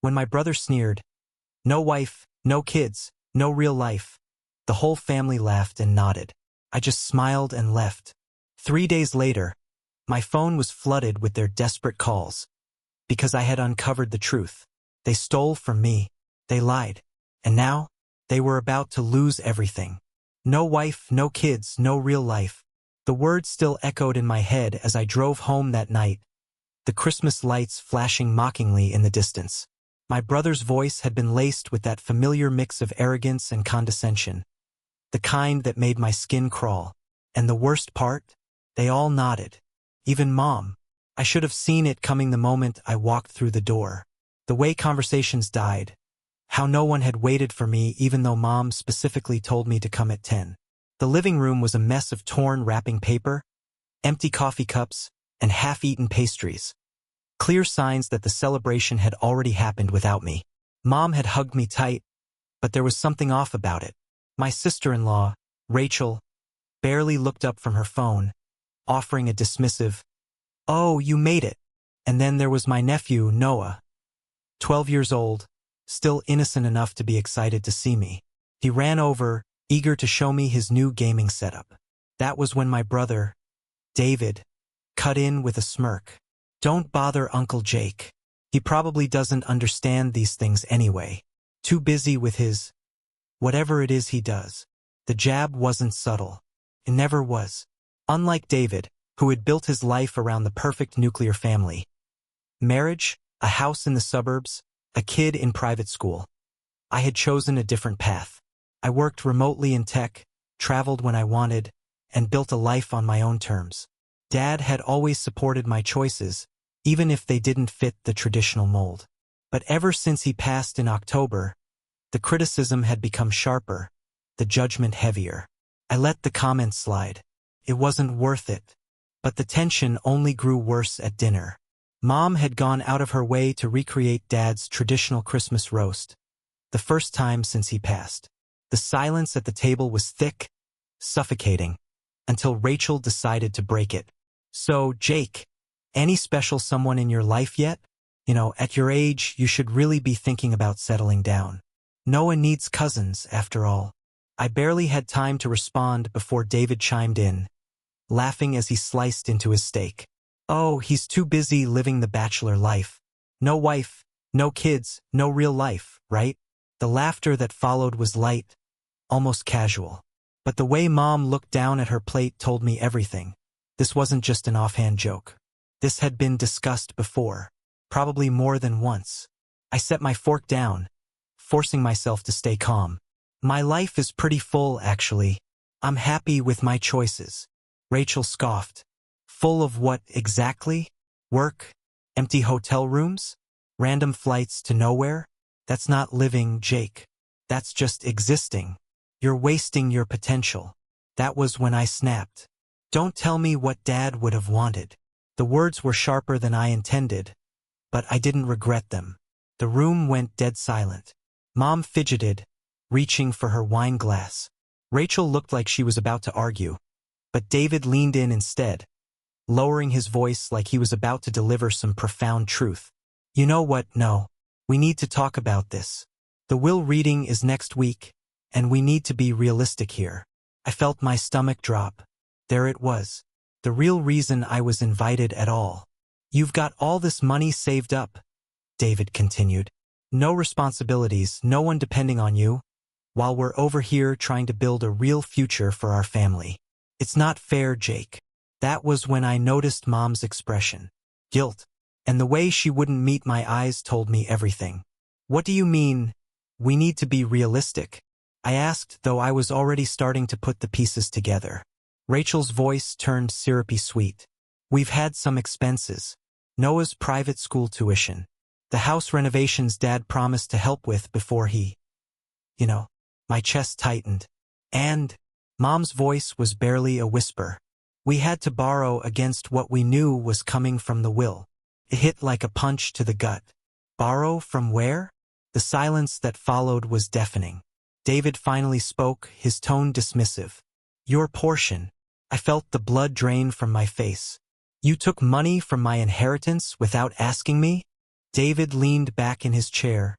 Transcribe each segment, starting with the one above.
When my brother sneered, "No wife, no kids, no real life," the whole family laughed and nodded. I just smiled and left. 3 days later, my phone was flooded with their desperate calls. Because I had uncovered the truth. They stole from me. They lied. And now, they were about to lose everything. No wife, no kids, no real life. The words still echoed in my head as I drove home that night, the Christmas lights flashing mockingly in the distance. My brother's voice had been laced with that familiar mix of arrogance and condescension, the kind that made my skin crawl. And the worst part? They all nodded. Even Mom. I should have seen it coming the moment I walked through the door. The way conversations died. How no one had waited for me even though Mom specifically told me to come at 10. The living room was a mess of torn wrapping paper, empty coffee cups, and half-eaten pastries. Clear signs that the celebration had already happened without me. Mom had hugged me tight, but there was something off about it. My sister-in-law, Rachel, barely looked up from her phone, offering a dismissive, "Oh, you made it." And then there was my nephew, Noah, 12 years old, still innocent enough to be excited to see me. He ran over, eager to show me his new gaming setup. That was when my brother, David, cut in with a smirk. "Don't bother Uncle Jake. He probably doesn't understand these things anyway. Too busy with his whatever it is he does." The jab wasn't subtle. It never was. Unlike David, who had built his life around the perfect nuclear family. Marriage, a house in the suburbs, a kid in private school. I had chosen a different path. I worked remotely in tech, traveled when I wanted, and built a life on my own terms. Dad had always supported my choices, even if they didn't fit the traditional mold. But ever since he passed in October, the criticism had become sharper, the judgment heavier. I let the comments slide. It wasn't worth it. But the tension only grew worse at dinner. Mom had gone out of her way to recreate Dad's traditional Christmas roast, the first time since he passed. The silence at the table was thick, suffocating, until Rachel decided to break it. "So, Jake, any special someone in your life yet? At your age, you should really be thinking about settling down. Noah needs cousins, after all." I barely had time to respond before David chimed in, laughing as he sliced into his steak. "Oh, he's too busy living the bachelor life. No wife, no kids, no real life, right?" The laughter that followed was light, almost casual. But the way Mom looked down at her plate told me everything. This wasn't just an offhand joke. This had been discussed before, probably more than once. I set my fork down, forcing myself to stay calm. "My life is pretty full, actually. I'm happy with my choices." Rachel scoffed. "Full of what exactly? Work? Empty hotel rooms? Random flights to nowhere? That's not living, Jake. That's just existing. You're wasting your potential." That was when I snapped. "Don't tell me what Dad would have wanted." The words were sharper than I intended, but I didn't regret them. The room went dead silent. Mom fidgeted, reaching for her wine glass. Rachel looked like she was about to argue, but David leaned in instead, lowering his voice like he was about to deliver some profound truth. "You know what? No. We need to talk about this. The will reading is next week, and we need to be realistic here." I felt my stomach drop. There it was. The real reason I was invited at all. "You've got all this money saved up," David continued. "No responsibilities, no one depending on you, while we're over here trying to build a real future for our family. It's not fair, Jake." That was when I noticed Mom's expression. Guilt. And the way she wouldn't meet my eyes told me everything. "What do you mean, we need to be realistic?" I asked, though I was already starting to put the pieces together. Rachel's voice turned syrupy sweet. "We've had some expenses. Noah's private school tuition. The house renovations Dad promised to help with before he... My chest tightened. And Mom's voice was barely a whisper. "We had to borrow against what we knew was coming from the will." It hit like a punch to the gut. Borrow from where? The silence that followed was deafening. David finally spoke, his tone dismissive. "Your portion." I felt the blood drain from my face. "You took money from my inheritance without asking me?" David leaned back in his chair,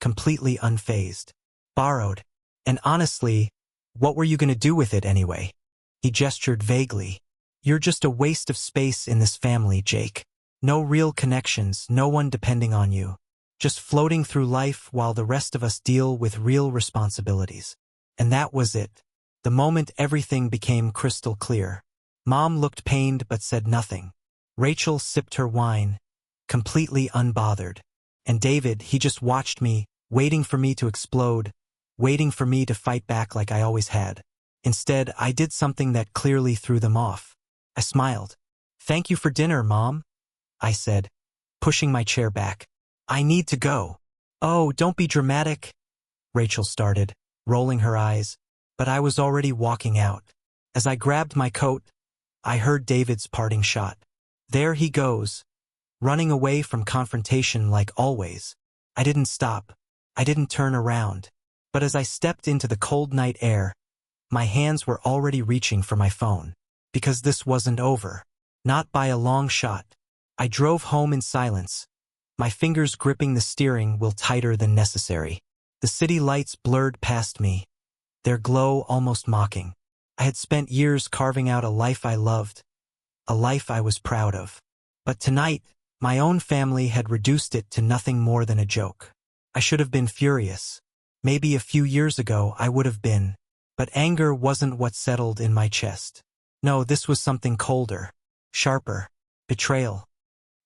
completely unfazed. Borrowed. And honestly, what were you going to do with it anyway? He gestured vaguely. You're just a waste of space in this family, Jake. No real connections, no one depending on you. Just floating through life while the rest of us deal with real responsibilities. And that was it. The moment everything became crystal clear. Mom looked pained but said nothing. Rachel sipped her wine, completely unbothered. And David, he just watched me, waiting for me to explode, waiting for me to fight back like I always had. Instead, I did something that clearly threw them off. I smiled. Thank you for dinner, Mom, I said, pushing my chair back. I need to go. Oh, don't be dramatic, Rachel started, rolling her eyes, but I was already walking out. As I grabbed my coat, I heard David's parting shot. There he goes, running away from confrontation like always. I didn't stop. I didn't turn around. But as I stepped into the cold night air, my hands were already reaching for my phone. Because this wasn't over. Not by a long shot. I drove home in silence, my fingers gripping the steering wheel tighter than necessary. The city lights blurred past me, their glow almost mocking. I had spent years carving out a life I loved, a life I was proud of. But tonight, my own family had reduced it to nothing more than a joke. I should have been furious. Maybe a few years ago I would have been. But anger wasn't what settled in my chest. No, this was something colder, sharper, betrayal.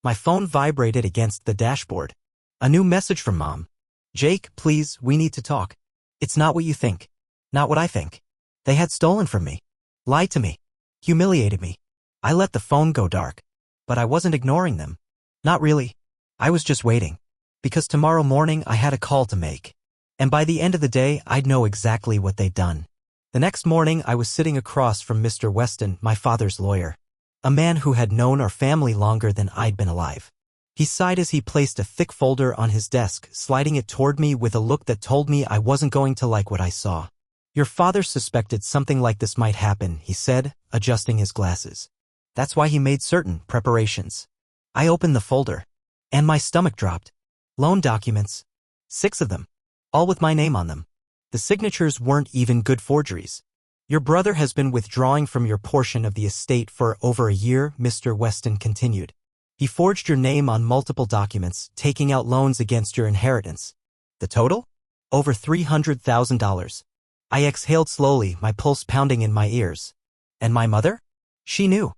My phone vibrated against the dashboard. A new message from Mom. Jake, please, we need to talk. It's not what you think. Not what I think. They had stolen from me. Lied to me. Humiliated me. I let the phone go dark. But I wasn't ignoring them. Not really. I was just waiting. Because tomorrow morning I had a call to make. And by the end of the day, I'd know exactly what they'd done. The next morning, I was sitting across from Mr. Weston, my father's lawyer. A man who had known our family longer than I'd been alive. He sighed as he placed a thick folder on his desk, sliding it toward me with a look that told me I wasn't going to like what I saw. Your father suspected something like this might happen, he said, adjusting his glasses. That's why he made certain preparations. I opened the folder. And my stomach dropped. Loan documents. 6 of them. All with my name on them. The signatures weren't even good forgeries. Your brother has been withdrawing from your portion of the estate for over a year, Mr. Weston continued. He forged your name on multiple documents, taking out loans against your inheritance. The total? Over $300,000. I exhaled slowly, my pulse pounding in my ears. And my mother? She knew.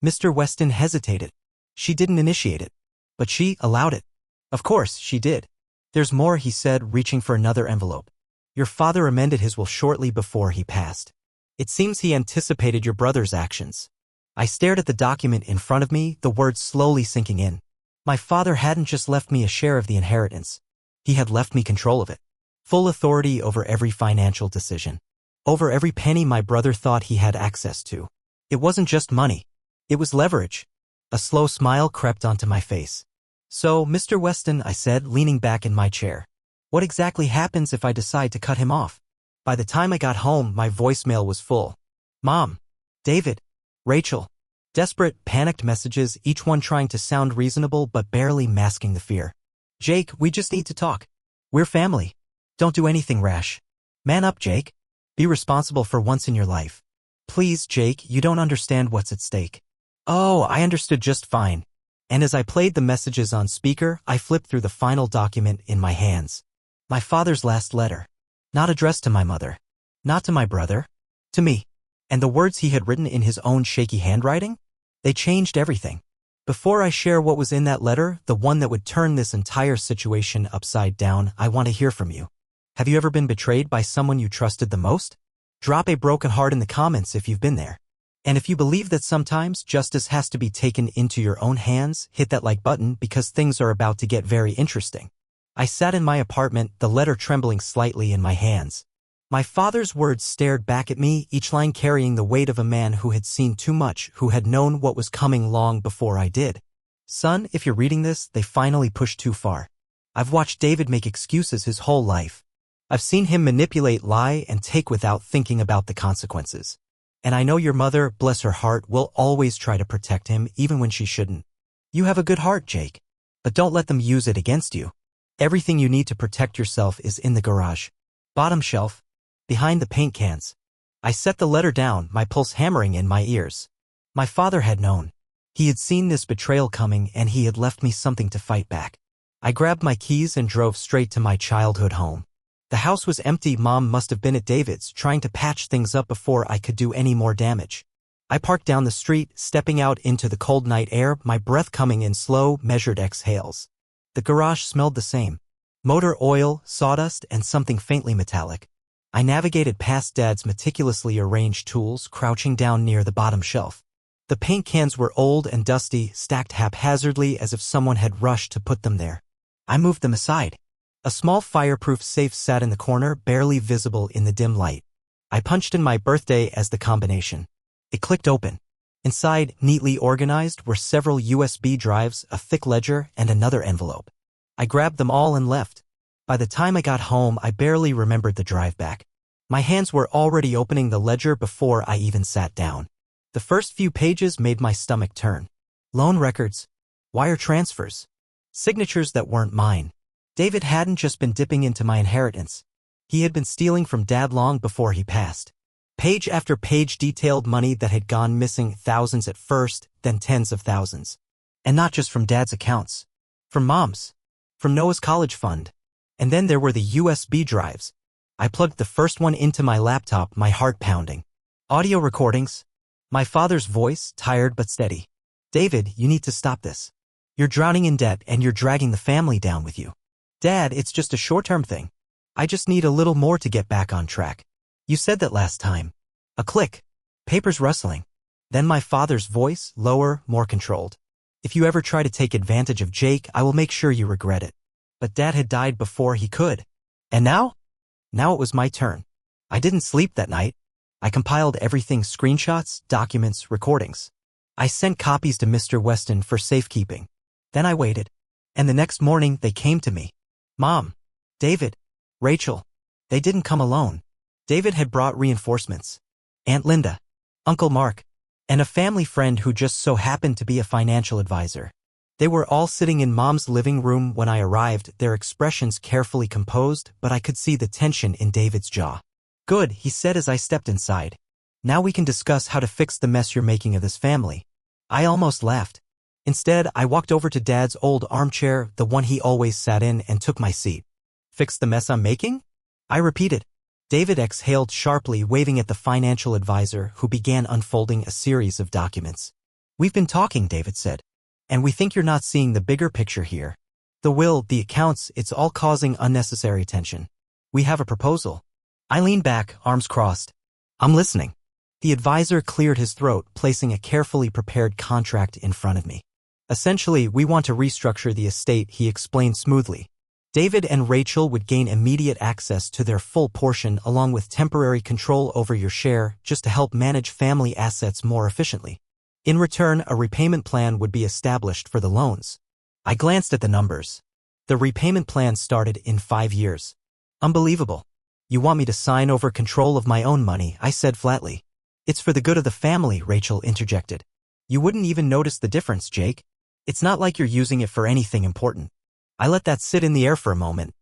Mr. Weston hesitated. She didn't initiate it. But she allowed it. Of course, she did. There's more, he said, reaching for another envelope. Your father amended his will shortly before he passed. It seems he anticipated your brother's actions. I stared at the document in front of me, the words slowly sinking in. My father hadn't just left me a share of the inheritance. He had left me control of it. Full authority over every financial decision. Over every penny my brother thought he had access to. It wasn't just money. It was leverage. A slow smile crept onto my face. So, Mr. Weston, I said, leaning back in my chair. What exactly happens if I decide to cut him off? By the time I got home, my voicemail was full. Mom, David, Rachel. Desperate, panicked messages, each one trying to sound reasonable but barely masking the fear. Jake, we just need to talk. We're family. Don't do anything rash. Man up, Jake. Be responsible for once in your life. Please, Jake, you don't understand what's at stake. Oh, I understood just fine. And as I played the messages on speaker, I flipped through the final document in my hands. My father's last letter. Not addressed to my mother. Not to my brother. To me. And the words he had written in his own shaky handwriting? They changed everything. Before I share what was in that letter, the one that would turn this entire situation upside down, I want to hear from you. Have you ever been betrayed by someone you trusted the most? Drop a broken heart in the comments if you've been there. And if you believe that sometimes justice has to be taken into your own hands, hit that like button because things are about to get very interesting. I sat in my apartment, the letter trembling slightly in my hands. My father's words stared back at me, each line carrying the weight of a man who had seen too much, who had known what was coming long before I did. Son, if you're reading this, they finally pushed too far. I've watched David make excuses his whole life. I've seen him manipulate, lie, and take without thinking about the consequences. And I know your mother, bless her heart, will always try to protect him even when she shouldn't. You have a good heart, Jake. But don't let them use it against you. Everything you need to protect yourself is in the garage. Bottom shelf. Behind the paint cans. I set the letter down, my pulse hammering in my ears. My father had known. He had seen this betrayal coming and he had left me something to fight back. I grabbed my keys and drove straight to my childhood home. The house was empty. Mom must have been at David's trying to patch things up before I could do any more damage. I parked down the street, stepping out into the cold night air, my breath coming in slow, measured exhales. The garage smelled the same. Motor oil, sawdust, and something faintly metallic. I navigated past Dad's meticulously arranged tools, crouching down near the bottom shelf. The paint cans were old and dusty, stacked haphazardly as if someone had rushed to put them there. I moved them aside. A small fireproof safe sat in the corner, barely visible in the dim light. I punched in my birthday as the combination. It clicked open. Inside, neatly organized, were several USB drives, a thick ledger, and another envelope. I grabbed them all and left. By the time I got home, I barely remembered the drive back. My hands were already opening the ledger before I even sat down. The first few pages made my stomach turn. Loan records, wire transfers, signatures that weren't mine. David hadn't just been dipping into my inheritance. He had been stealing from Dad long before he passed. Page after page detailed money that had gone missing, thousands at first, then tens of thousands. And not just from Dad's accounts. From Mom's. From Noah's college fund. And then there were the USB drives. I plugged the first one into my laptop, my heart pounding. Audio recordings. My father's voice, tired but steady. David, you need to stop this. You're drowning in debt and you're dragging the family down with you. Dad, it's just a short-term thing. I just need a little more to get back on track. You said that last time. A click. Papers rustling. Then my father's voice, lower, more controlled. If you ever try to take advantage of Jake, I will make sure you regret it. But Dad had died before he could. And now? Now it was my turn. I didn't sleep that night. I compiled everything, screenshots, documents, recordings. I sent copies to Mr. Weston for safekeeping. Then I waited. And the next morning they came to me. Mom, David, Rachel. They didn't come alone. David had brought reinforcements. Aunt Linda, Uncle Mark, and a family friend who just so happened to be a financial advisor. They were all sitting in Mom's living room when I arrived, their expressions carefully composed, but I could see the tension in David's jaw. Good, he said as I stepped inside. Now we can discuss how to fix the mess you're making of this family. I almost laughed. Instead, I walked over to Dad's old armchair, the one he always sat in, and took my seat. Fix the mess I'm making? I repeated. David exhaled sharply, waving at the financial advisor, who began unfolding a series of documents. We've been talking, David said. And we think you're not seeing the bigger picture here. The will, the accounts, it's all causing unnecessary tension. We have a proposal. I leaned back, arms crossed. I'm listening. The advisor cleared his throat, placing a carefully prepared contract in front of me. Essentially, we want to restructure the estate, he explained smoothly. David and Rachel would gain immediate access to their full portion along with temporary control over your share just to help manage family assets more efficiently. In return, a repayment plan would be established for the loans. I glanced at the numbers. The repayment plan started in 5 years. Unbelievable. You want me to sign over control of my own money, I said flatly. It's for the good of the family, Rachel interjected. You wouldn't even notice the difference, Jake. It's not like you're using it for anything important. I let that sit in the air for a moment.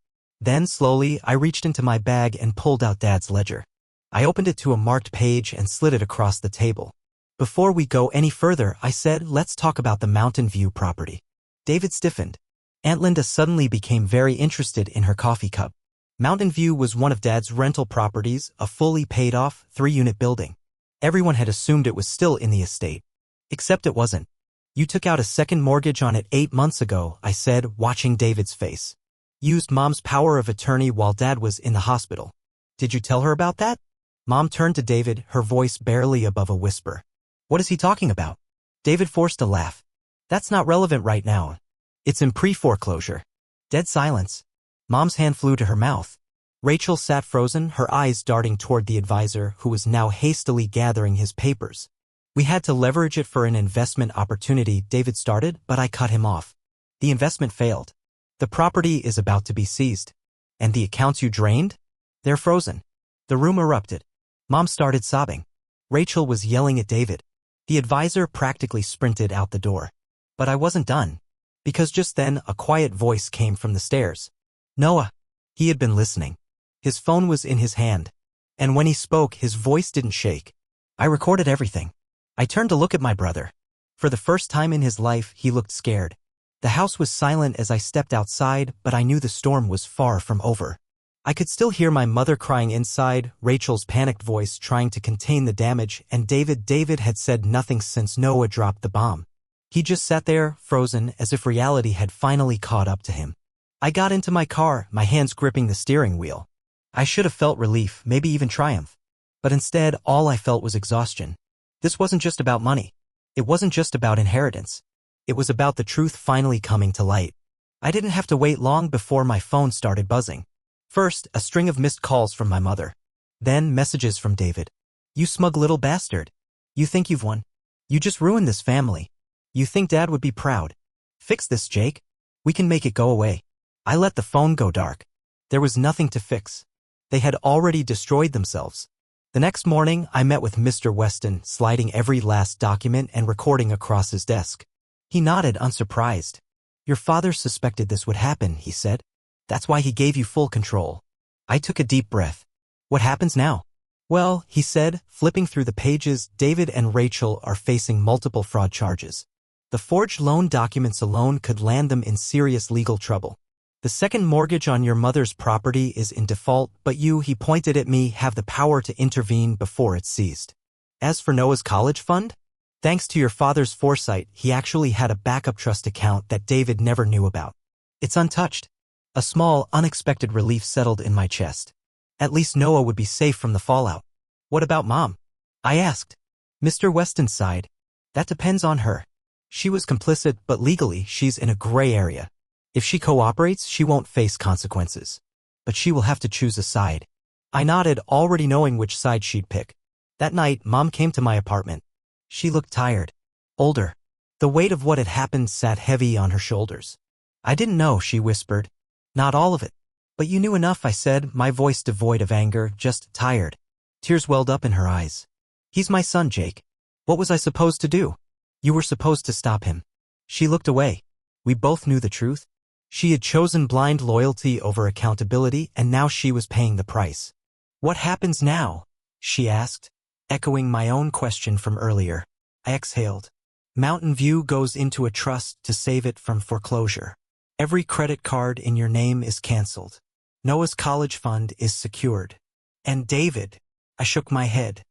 Then, slowly, I reached into my bag and pulled out Dad's ledger. I opened it to a marked page and slid it across the table. Before we go any further, I said, let's talk about the Mountain View property. David stiffened. Aunt Linda suddenly became very interested in her coffee cup. Mountain View was one of Dad's rental properties, a fully paid-off, 3-unit building. Everyone had assumed it was still in the estate. Except it wasn't. You took out a second mortgage on it 8 months ago, I said, watching David's face. Used Mom's power of attorney while Dad was in the hospital. Did you tell her about that? Mom turned to David, her voice barely above a whisper. What is he talking about? David forced a laugh. That's not relevant right now. It's in pre-foreclosure. Dead silence. Mom's hand flew to her mouth. Rachel sat frozen, her eyes darting toward the advisor, who was now hastily gathering his papers. We had to leverage it for an investment opportunity, David started, but I cut him off. The investment failed. The property is about to be seized. And the accounts you drained? They're frozen. The room erupted. Mom started sobbing. Rachel was yelling at David. The advisor practically sprinted out the door. But I wasn't done. because just then a quiet voice came from the stairs. Noah. He had been listening. His phone was in his hand, and when he spoke, his voice didn't shake. I recorded everything. I turned to look at my brother. For the first time in his life, he looked scared. The house was silent as I stepped outside, but I knew the storm was far from over. I could still hear my mother crying inside, Rachel's panicked voice trying to contain the damage, and David had said nothing since Noah dropped the bomb. He just sat there, frozen, as if reality had finally caught up to him. I got into my car, my hands gripping the steering wheel. I should have felt relief, maybe even triumph. But instead, all I felt was exhaustion. This wasn't just about money. It wasn't just about inheritance. It was about the truth finally coming to light. I didn't have to wait long before my phone started buzzing. First, a string of missed calls from my mother. Then, messages from David. You smug little bastard. You think you've won? You just ruined this family. You think Dad would be proud? Fix this, Jake. We can make it go away. I let the phone go dark. There was nothing to fix. They had already destroyed themselves. The next morning, I met with Mr. Weston, sliding every last document and recording across his desk. He nodded, unsurprised. Your father suspected this would happen, he said. That's why he gave you full control. I took a deep breath. What happens now? Well, he said, flipping through the pages, David and Rachel are facing multiple fraud charges. The forged loan documents alone could land them in serious legal trouble. The second mortgage on your mother's property is in default, but you, he pointed at me, have the power to intervene before it's seized. As for Noah's college fund? Thanks to your father's foresight, he actually had a backup trust account that David never knew about. It's untouched. A small, unexpected relief settled in my chest. At least Noah would be safe from the fallout. What about Mom? I asked. Mr. Weston sighed. That depends on her. She was complicit, but legally, she's in a gray area. If she cooperates, she won't face consequences. But she will have to choose a side. I nodded, already knowing which side she'd pick. That night, Mom came to my apartment. She looked tired. Older. The weight of what had happened sat heavy on her shoulders. I didn't know, she whispered. Not all of it. But you knew enough, I said, my voice devoid of anger, just tired. Tears welled up in her eyes. He's my son, Jake. What was I supposed to do? You were supposed to stop him. She looked away. We both knew the truth. She had chosen blind loyalty over accountability, and now she was paying the price. What happens now? She asked, echoing my own question from earlier. I exhaled. Mountain View goes into a trust to save it from foreclosure. Every credit card in your name is canceled. Noah's college fund is secured. And David, I shook my head.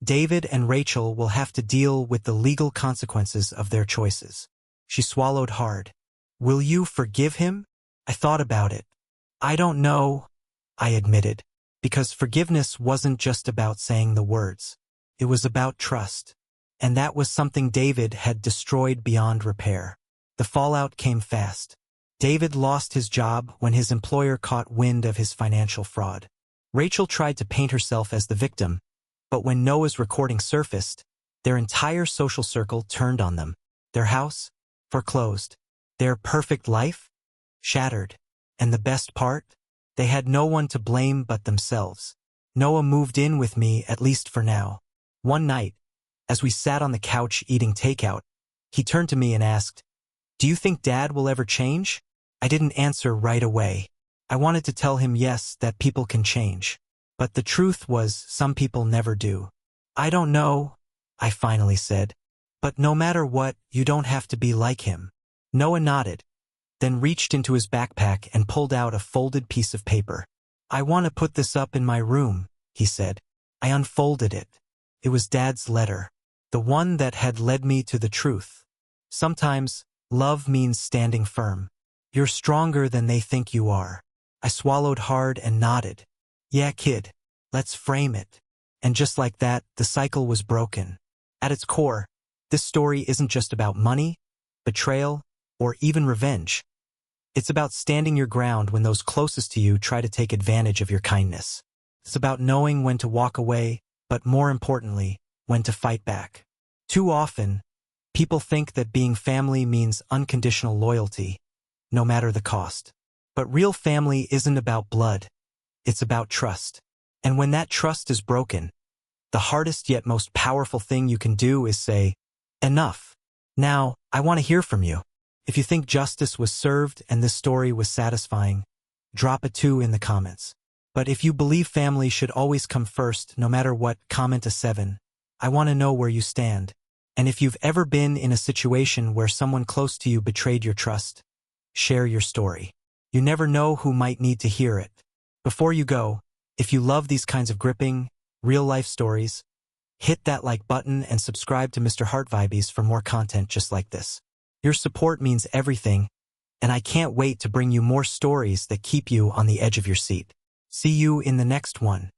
David and Rachel will have to deal with the legal consequences of their choices. She swallowed hard. Will you forgive him? I thought about it. I don't know, I admitted, because forgiveness wasn't just about saying the words. It was about trust. And that was something David had destroyed beyond repair. The fallout came fast. David lost his job when his employer caught wind of his financial fraud. Rachel tried to paint herself as the victim, but when Noah's recording surfaced, their entire social circle turned on them. Their house? Foreclosed. Their perfect life? Shattered. And the best part? They had no one to blame but themselves. Noah moved in with me, at least for now. One night, as we sat on the couch eating takeout, he turned to me and asked, Do you think Dad will ever change? I didn't answer right away. I wanted to tell him yes, that people can change. But the truth was, some people never do. I don't know, I finally said. But no matter what, you don't have to be like him. Noah nodded, then reached into his backpack and pulled out a folded piece of paper. I want to put this up in my room, he said. I unfolded it. It was Dad's letter, the one that had led me to the truth. Sometimes, love means standing firm. You're stronger than they think you are. I swallowed hard and nodded. Yeah, kid, let's frame it. And just like that, the cycle was broken. At its core, this story isn't just about money, betrayal, or even revenge. It's about standing your ground when those closest to you try to take advantage of your kindness. It's about knowing when to walk away, but more importantly, when to fight back. Too often, people think that being family means unconditional loyalty, no matter the cost. But real family isn't about blood. It's about trust. And when that trust is broken, the hardest yet most powerful thing you can do is say, enough. Now, I want to hear from you. If you think justice was served and this story was satisfying, drop a 2 in the comments. But if you believe family should always come first, no matter what, comment a 7. I want to know where you stand. And if you've ever been in a situation where someone close to you betrayed your trust, share your story. You never know who might need to hear it. Before you go, if you love these kinds of gripping, real-life stories, hit that like button and subscribe to Mr.HeartVibes for more content just like this. Your support means everything, and I can't wait to bring you more stories that keep you on the edge of your seat. See you in the next one.